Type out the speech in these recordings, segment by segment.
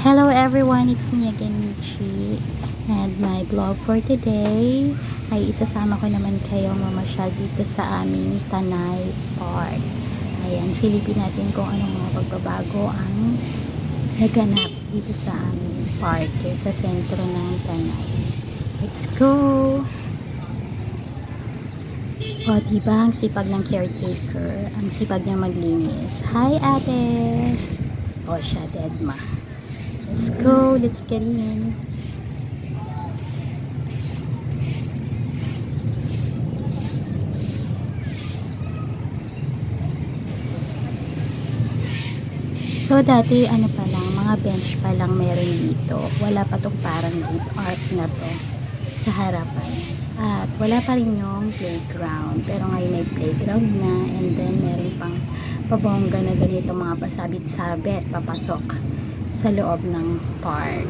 Hello everyone, it's me again, Michi. And my vlog for today ay isasama ko naman kayong mamasyal dito sa aming Tanay Park. Ayan, silipin natin kung anong mga pagbabago ang naganap dito sa aming park sa sentro ng Tanay. Let's go! O, diba ang sipag ng caretaker, ang sipag niya maglinis. Hi ate! O siya, Dedma. Let's go, let's get in. So dati ano pa lang, mga bench pa lang meron dito. Wala pa tong parang deep art na to sa harapan. At wala pa rin yung playground. Pero ngayon ay playground na, and then meron pang pabongga na ganito mga pasabit-sabit papasok sa loob ng park.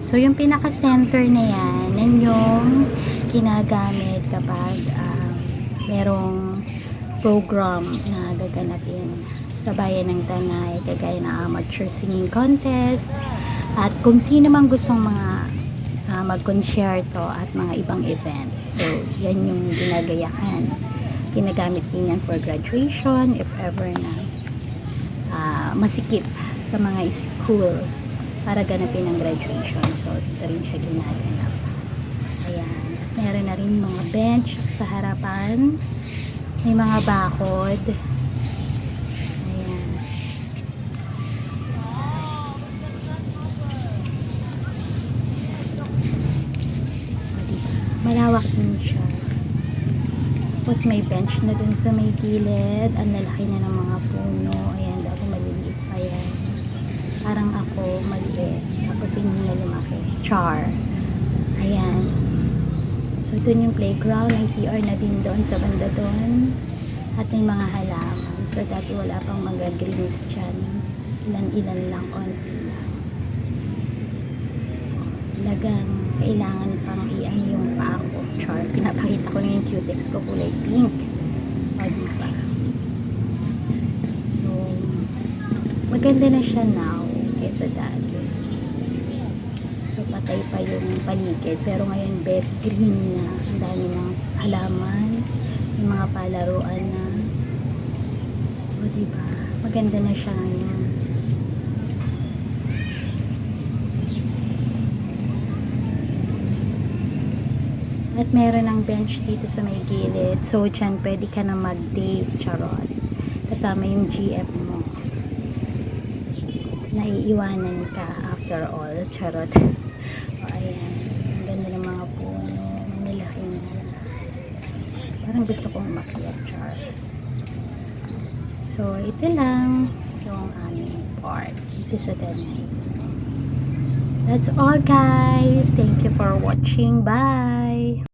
So yung pinaka-center na yan yung ginagamit kapag merong program na gaganapin sa bayan ng Tanay, kagaya na amateur singing contest, at kung sino mang gustong mga mag-concerto at mga ibang event. So yan yung ginagayahan. Ginagamit din yan for graduation if ever na masikip sa mga school para ganapin ang graduation. So dito rin siya ginaganap. Ayan. Meron na rin mga bench sa harapan. May mga bakod. Ayan. O, diba? Malawak din siya. Tapos may bench na dun sa may gilid. Ang lalaki na ng mga puno. Ayan, dati maliliit pa yan. Parang ako, maliit. Tapos hindi na lumaki. Char. Ayan. So, dun yung playground. May CR na din doon sa banda doon. At may mga halaman. So, dati wala pang mga greens dyan. Ilan-ilan lang, konti lang. Talagang kailangan pang i-ano yung paa ko. Char. Pinapakita ko lang yung cutex ko kulay pink. O, diba? So, maganda na siya now kaysa dati. So, patay pa yung paligid. Pero ngayon, bed green na. Ang dami ng halaman. Yung mga palaruan na. O, diba? Maganda na siya ngayon. At meron ng bench dito sa may gilid. So, dyan pwede ka na mag-date. Charot. Kasama yung GF mo. Naiiwanan ka after all. Charot. O, ayan. Ang ganda ng mga puno. Manilaking na. Parang gusto kong umakyat. Char. So, ito lang yung aming park dito sa Tanay. That's all, guys. Thank you for watching. Bye!